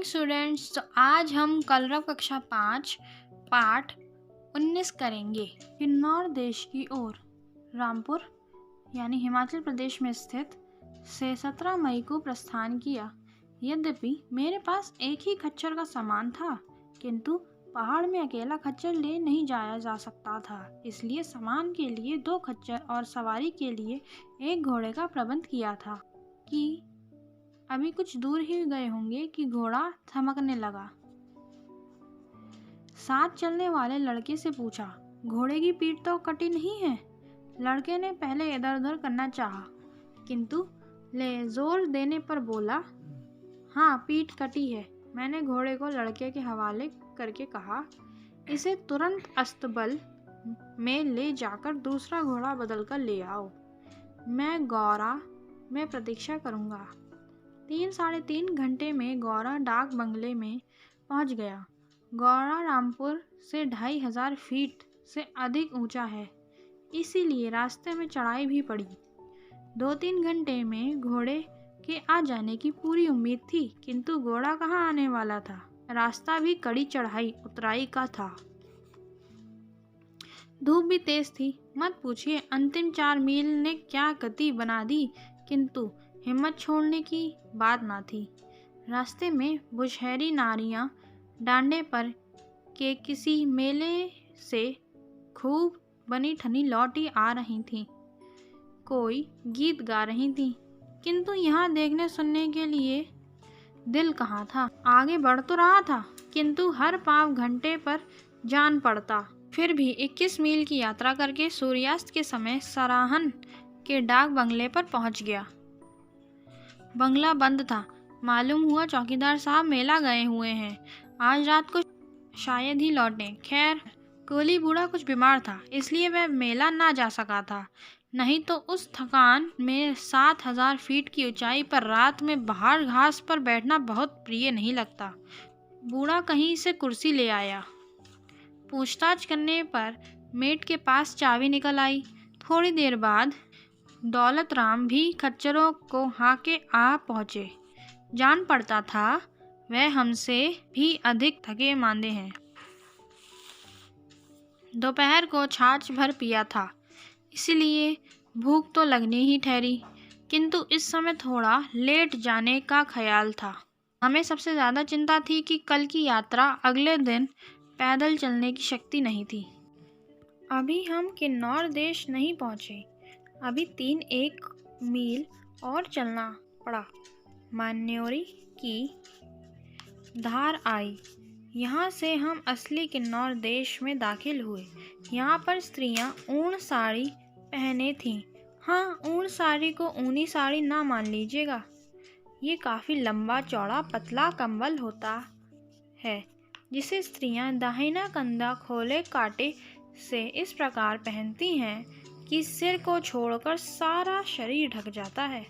Students. तो आज हम कलरव कक्षा 5 पाठ 19 करेंगे। किन्नौर देश की ओर रामपुर यानी हिमाचल प्रदेश में स्थित से 17 मई को प्रस्थान किया। यद्यपि मेरे पास एक ही खच्चर का सामान था, किंतु पहाड़ में अकेला खच्चर ले नहीं जाया जा सकता था। इसलिए सामान के लिए 2 खच्चर और सवारी के लिए एक घोड़े का प्रबंध किया था कि अभी कुछ दूर ही गए होंगे कि घोड़ा थमकने लगा। साथ चलने वाले लड़के से पूछा, घोड़े की पीठ तो कटी नहीं है? लड़के ने पहले इधर उधर करना चाहा, किंतु ले जोर देने पर बोला, हाँ पीठ कटी है। मैंने घोड़े को लड़के के हवाले करके कहा, इसे तुरंत अस्तबल में ले जाकर दूसरा घोड़ा बदल कर ले आओ। मैं गौरा में प्रतीक्षा करूँगा। 3-3.5 घंटे में गौरा डाक बंगले में पहुंच गया। गौरा रामपुर से 2500 फीट से अधिक ऊंचा है, इसीलिए रास्ते में चढ़ाई भी पड़ी। 2-3 घंटे में घोड़े के आ जाने की पूरी उम्मीद थी, किंतु घोड़ा कहाँ आने वाला था। रास्ता भी कड़ी चढ़ाई उतराई का था। धूप भी तेज थी, मत पूछिए अंतिम 4 मील ने क्या गति बना दी, किंतु हिम्मत छोड़ने की बात ना थी। रास्ते में बुशहरी नारियां डांडे पर के किसी मेले से खूब बनी ठनी लौटी आ रही थीं। कोई गीत गा रही थीं, किंतु यहाँ देखने सुनने के लिए दिल कहाँ था। आगे बढ़ तो रहा था, किंतु हर पाँव घंटे पर जान पड़ता। फिर भी 21 मील की यात्रा करके सूर्यास्त के समय सराहन के डाक बंगले पर पहुंच गया। बंगला बंद था। मालूम हुआ चौकीदार साहब मेला गए हुए हैं, आज रात को शायद ही लौटें। खैर, कोली बूढ़ा कुछ बीमार था, इसलिए वह मेला ना जा सका था। नहीं तो उस थकान में 7000 फीट की ऊंचाई पर रात में बाहर घास पर बैठना बहुत प्रिय नहीं लगता। बूढ़ा कहीं से कुर्सी ले आया। पूछताछ करने पर मेट के पास चाबी निकल आई। थोड़ी देर बाद दौलत राम भी खच्चरों को हाके आ पहुँचे। जान पड़ता था वह हमसे भी अधिक थके मांदे हैं। दोपहर को छाछ भर पिया था, इसलिए भूख तो लगनी ही ठहरी, किंतु इस समय थोड़ा लेट जाने का ख्याल था। हमें सबसे ज़्यादा चिंता थी कि कल की यात्रा अगले दिन पैदल चलने की शक्ति नहीं थी। अभी हम किन्नौर देश नहीं पहुँचे, अभी 3-1 मील और चलना पड़ा। मान्योरी की धार आई। यहाँ से हम असली किन्नौर देश में दाखिल हुए। यहाँ पर स्त्रियाँ ऊन साड़ी पहने थीं। हाँ, ऊन साड़ी को ऊनी साड़ी ना मान लीजिएगा। ये काफ़ी लंबा चौड़ा पतला कंबल होता है, जिसे स्त्रियाँ दाहिना कंधा खोले कांटे से इस प्रकार पहनती हैं कि सिर को छोड़कर सारा शरीर ढक जाता है।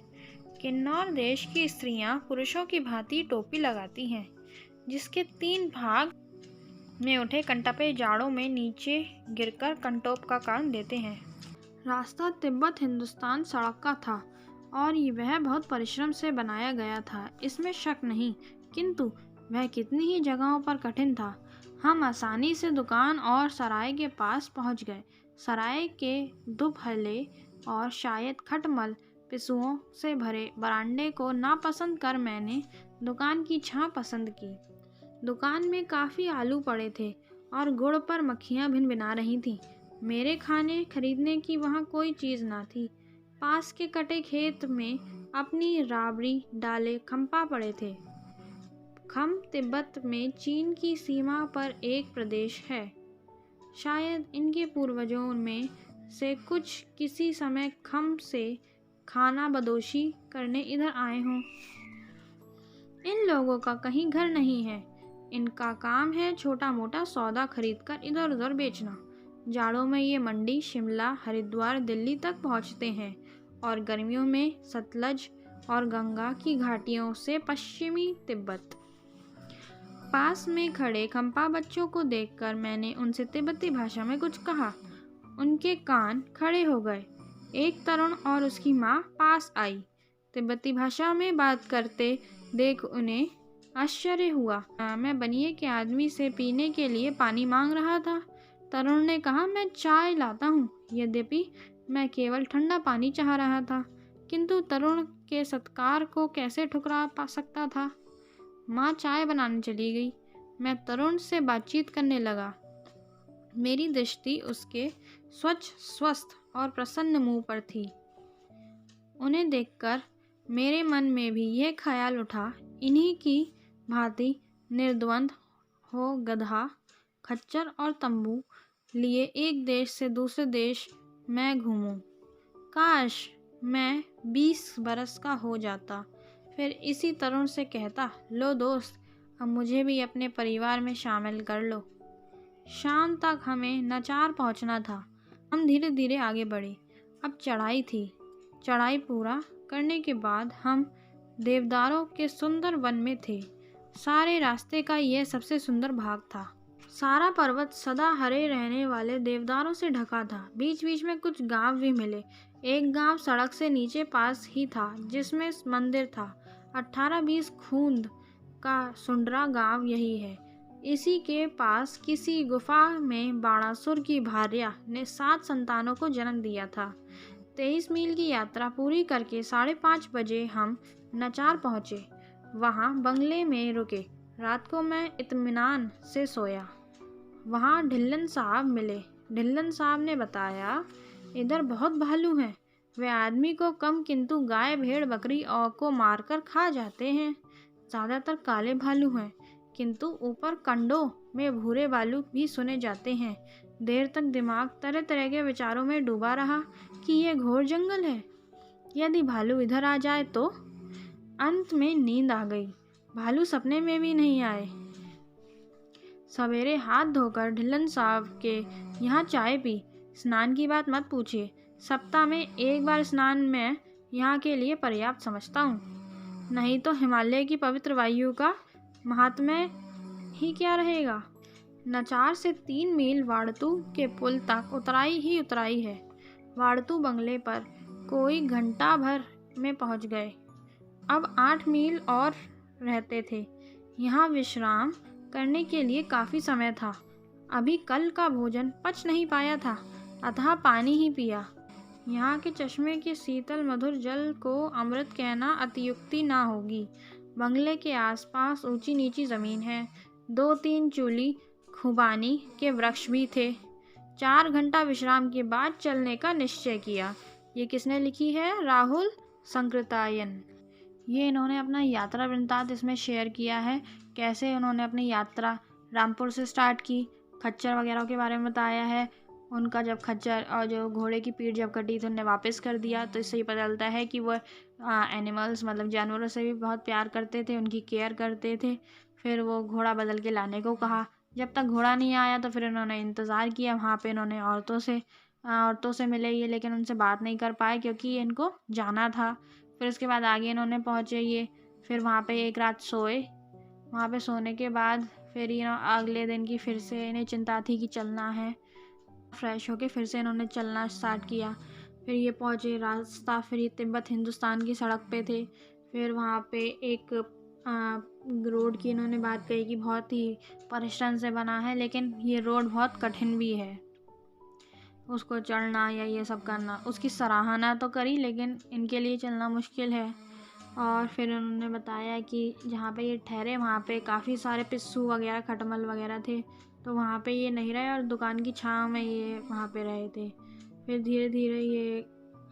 किन्नौर देश की स्त्रियां पुरुषों की भांति टोपी लगाती हैं, जिसके 3 भाग में उठे कंटपे जाड़ों में नीचे गिरकर कंटोप का कारण देते हैं। रास्ता तिब्बत हिंदुस्तान सड़क का था और वह बहुत परिश्रम से बनाया गया था, इसमें शक नहीं, किंतु वह कितनी ही जगहों पर कठिन था। हम आसानी से दुकान और सराय के पास पहुंच गए। सराय के दुपहले और शायद खटमल पिसुओं से भरे बरामदे को नापसंद कर मैंने दुकान की छां पसंद की। दुकान में काफ़ी आलू पड़े थे और गुड़ पर मक्खियाँ भिनभिना रही थीं। मेरे खाने खरीदने की वहाँ कोई चीज़ ना थी। पास के कटे खेत में अपनी राबड़ी डाले खंपा पड़े थे। खम तिब्बत में चीन की सीमा पर एक प्रदेश है। शायद इनके पूर्वजों में से कुछ किसी समय खम से खाना बदोशी करने इधर आए हों। इन लोगों का कहीं घर नहीं है। इनका काम है छोटा मोटा सौदा खरीदकर इधर उधर बेचना। जाड़ों में ये मंडी शिमला, हरिद्वार, दिल्ली तक पहुंचते हैं और गर्मियों में सतलज और गंगा की घाटियों से पश्चिमी तिब्बत। पास में खड़े खंपा बच्चों को देखकर मैंने उनसे तिब्बती भाषा में कुछ कहा। उनके कान खड़े हो गए। एक तरुण और उसकी माँ पास आई। तिब्बती भाषा में बात करते देख उन्हें आश्चर्य हुआ। मैं बनिए के आदमी से पीने के लिए पानी मांग रहा था। तरुण ने कहा, मैं चाय लाता हूँ। यद्यपि मैं केवल ठंडा पानी चाह रहा था, किंतु तरुण के सत्कार को कैसे ठुकरा पा सकता था। माँ चाय बनाने चली गई। मैं तरुण से बातचीत करने लगा। मेरी दृष्टि उसके स्वच्छ, स्वस्थ और प्रसन्न मुंह पर थी। उन्हें देखकर मेरे मन में भी यह ख्याल उठा, इन्हीं की भांति निर्द्वंद हो गधा, खच्चर और तंबू लिए एक देश से दूसरे देश मैं घूमूं। काश मैं 20 बरस का हो जाता, फिर इसी तरुण से कहता, लो दोस्त, अब मुझे भी अपने परिवार में शामिल कर लो। शाम तक हमें नचार पहुंचना था। हम धीरे धीरे आगे बढ़े। अब चढ़ाई थी। चढ़ाई पूरा करने के बाद हम देवदारों के सुंदर वन में थे। सारे रास्ते का यह सबसे सुंदर भाग था। सारा पर्वत सदा हरे रहने वाले देवदारों से ढका था। बीच बीच में कुछ गांव भी मिले। एक गांव सड़क से नीचे पास ही था, जिसमें मंदिर था। 18-20 खूंद का सुंडरा गांव यही है। इसी के पास किसी गुफा में बाणासुर की भार्या ने 7 संतानों को जन्म दिया था। 23 मील की यात्रा पूरी करके 5:30 बजे हम नचार पहुँचे। वहाँ बंगले में रुके। रात को मैं इत्मीनान से सोया। वहाँ ढिल्लन साहब मिले। ढिल्लन साहब ने बताया, इधर बहुत भालू हैं। वे आदमी को कम किंतु गाय, भेड़, बकरी और को मारकर खा जाते हैं। ज़्यादातर काले भालू हैं, किंतु ऊपर कंडों में भूरे भालू भी सुने जाते हैं। देर तक दिमाग तरह तरह के विचारों में डूबा रहा कि यह घोर जंगल है। यदि भालू इधर आ जाए तो। अंत में नींद आ गई। भालू सपने में भी नहीं आए। सवेरे हाथ धोकर ढिल्लन साहब के यहाँ चाय पी। स्नान की बात मत पूछिए। सप्ताह में एक बार स्नान मैं यहाँ के लिए पर्याप्त समझता हूँ। नहीं तो हिमालय की पवित्र वायु का महात्म्य ही क्या रहेगा। नचार से 3 मील वाड़तू के पुल तक उतराई ही उतराई है। वाड़तू बंगले पर कोई घंटा भर में पहुँच गए। अब 8 मील और रहते थे। यहाँ विश्राम करने के लिए काफ़ी समय था। अभी कल का भोजन पच नहीं पाया था, अतः पानी ही पिया। यहाँ के चश्मे के शीतल मधुर जल को अमृत कहना अतियुक्ति ना होगी। बंगले के आसपास ऊंची नीची ज़मीन है। 2-3 चूली खुबानी के वृक्ष भी थे। 4 घंटा विश्राम के बाद चलने का निश्चय किया। ये किसने लिखी है? राहुल संकृतायन। ये इन्होंने अपना यात्रा वृत्तांत इसमें शेयर किया है। कैसे उन्होंने अपनी यात्रा रामपुर से स्टार्ट की, खच्चर वगैरह के बारे में बताया है। उनका जब खच्चर और जो घोड़े की पीठ जब कटी तो उन्हें वापस कर दिया, तो इससे ही पता चलता है कि वो एनिमल्स मतलब जानवरों से भी बहुत प्यार करते थे, उनकी केयर करते थे। फिर वो घोड़ा बदल के लाने को कहा। जब तक घोड़ा नहीं आया तो फिर इन्होंने इंतज़ार किया। वहाँ पे इन्होंने औरतों से मिले ये, लेकिन उनसे बात नहीं कर पाए क्योंकि इनको जाना था। फिर उसके बाद आगे इन्होंने पहुँचे ये। फिर वहाँ पे एक रात सोए। वहाँ पे सोने के बाद फिर अगले दिन की फिर से इन्हें चिंता थी कि चलना है। फ्रेश होके फिर से इन्होंने चलना स्टार्ट किया। फिर ये पहुँचे रास्ता, फिर ये तिब्बत हिंदुस्तान की सड़क पे थे। फिर वहाँ पे एक रोड की इन्होंने बात कही कि बहुत ही परिश्रम से बना है, लेकिन ये रोड बहुत कठिन भी है, उसको चढ़ना या ये सब करना। उसकी सराहना तो करी, लेकिन इनके लिए चलना मुश्किल है। और फिर उन्होंने बताया कि जहाँ पे ये ठहरे वहाँ पे काफ़ी सारे पिस्सू वगैरह, खटमल वगैरह थे, तो वहाँ पे ये नहीं रहे और दुकान की छाँव में ये वहाँ पे रहे थे। फिर धीरे धीरे ये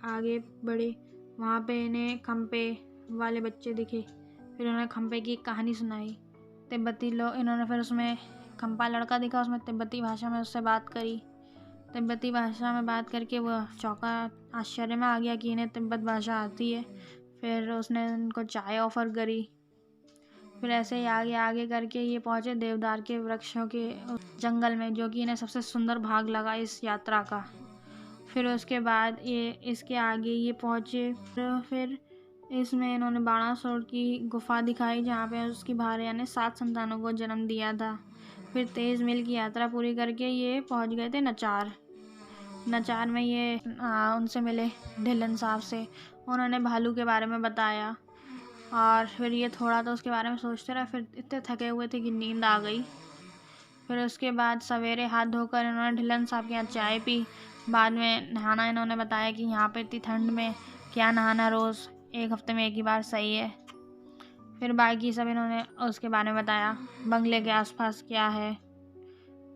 आगे बढ़े। वहाँ पे इन्हें खम्पे वाले बच्चे दिखे। फिर उन्होंने खम्पे की एक कहानी सुनाई। तिब्बती लोग, इन्होंने फिर उसमें खम्पा लड़का दिखा, उसमें तिब्बती भाषा में उससे बात करी। तिब्बती भाषा में बात करके वो चौंका, आश्चर्य में आ गया कि इन्हें तिब्बत भाषा आती है। फिर उसने उनको चाय ऑफ़र करी। फिर ऐसे ही आगे आगे करके ये पहुँचे देवदार के वृक्षों के जंगल में, जो कि इन्हें सबसे सुंदर भाग लगा इस यात्रा का। फिर उसके बाद ये इसके आगे ये पहुँचे। फिर इसमें इन्होंने बाणासुर की गुफा दिखाई, जहाँ पे उसकी भार्या ने 7 संतानों को जन्म दिया था। फिर 23 मील की यात्रा पूरी करके ये पहुँच गए थे नचार। नचार में ये उनसे मिले ढिल्लन साहब से। उन्होंने भालू के बारे में बताया और फिर ये थोड़ा तो उसके बारे में सोचते रहे, फिर इतने थके हुए थे कि नींद आ गई। फिर उसके बाद सवेरे हाथ धोकर इन्होंने ढिल्लन साहब के यहाँ चाय पी। बाद में नहाना इन्होंने बताया कि यहाँ पे इतनी ठंड में क्या नहाना, रोज़ 1 हफ्ते में 1 ही बार सही है। फिर बाकी सब इन्होंने उसके बारे में बताया, बंगले के आसपास क्या है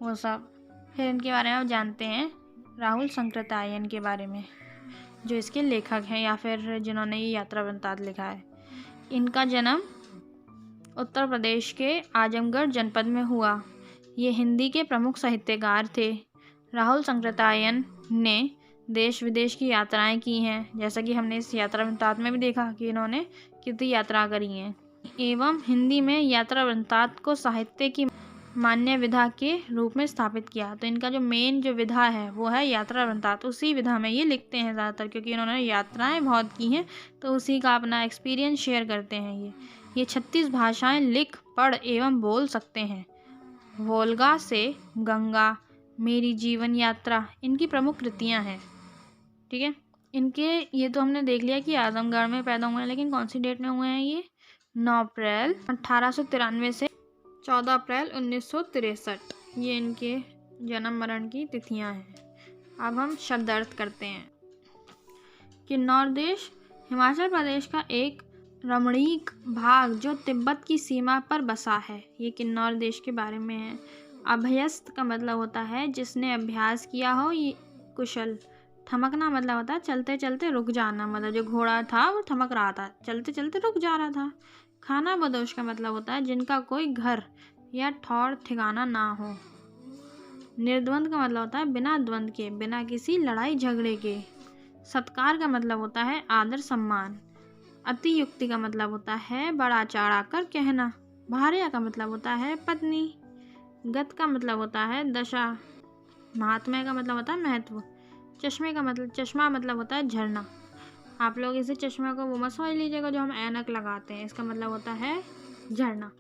वो सब। फिर इनके बारे में आप जानते हैं राहुल सांकृत्यायन के बारे में, जो इसके लेखक हैं या फिर जिन्होंने ये यात्रा वृत्तांत लिखा है। इनका जन्म उत्तर प्रदेश के आजमगढ़ जनपद में हुआ। ये हिंदी के प्रमुख साहित्यकार थे। राहुल सांकृत्यायन ने देश विदेश की यात्राएं की हैं, जैसा कि हमने इस यात्रा वृत्तांत में भी देखा कि इन्होंने कितनी यात्रा करी हैं। एवं हिंदी में यात्रा वृत्तांत को साहित्य की मान्य विधा के रूप में स्थापित किया। तो इनका जो मेन जो विधा है वो है यात्रा वृत्तांत। उसी विधा में ये लिखते हैं ज़्यादातर, क्योंकि इन्होंने यात्राएं बहुत की हैं, तो उसी का अपना एक्सपीरियंस शेयर करते हैं। ये 36 भाषाएं लिख पढ़ एवं बोल सकते हैं। वोल्गा से गंगा, मेरी जीवन यात्रा इनकी प्रमुख कृतियाँ हैं। ठीक है, इनके ये तो हमने देख लिया कि आजमगढ़ में पैदा हुए हैं, लेकिन कौन सी डेट में हुए हैं ये? 9 अप्रैल 1893 से 14 अप्रैल 1963, ये इनके जन्म मरण की तिथियां हैं। अब हम शब्दार्थ करते हैं। किन्नौर देश हिमाचल प्रदेश का एक रमणीक भाग जो तिब्बत की सीमा पर बसा है। ये किन्नौर देश के बारे में है। अभ्यस्त का मतलब होता है जिसने अभ्यास किया हो। ये कुशल। थमकना मतलब होता है चलते चलते रुक जाना, मतलब जो घोड़ा था वो थमक रहा था, चलते चलते रुक जा रहा था। खाना बदोश का मतलब होता है जिनका कोई घर या ठौर ठिकाना ना हो। निर्द्वंद का मतलब होता है बिना द्वंद के, बिना किसी लड़ाई झगड़े के। सत्कार का मतलब होता है आदर सम्मान। अतियुक्ति का मतलब होता है बड़ा चढ़ा कर कहना। भार्या का मतलब होता है पत्नी। गत का मतलब होता है दशा। महात्म्य का मतलब होता है महत्व। चश्मा मतलब होता है झरना। आप लोग इसे चश्मा को वो मत समझ लीजिएगा जो हम ऐनक लगाते हैं, इसका मतलब होता है झरना।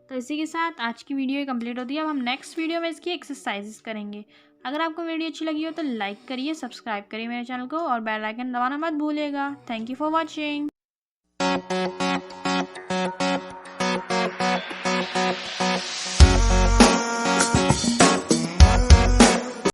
तो इसी के साथ आज की वीडियो कंप्लीट होती है। अब हम नेक्स्ट वीडियो में इसकी एक्सरसाइजेस करेंगे। अगर आपको वीडियो अच्छी लगी हो तो लाइक करिए, सब्सक्राइब करिए मेरे चैनल को और बेल आइकन दबाना मत भूलिएगा। Thank you for watching.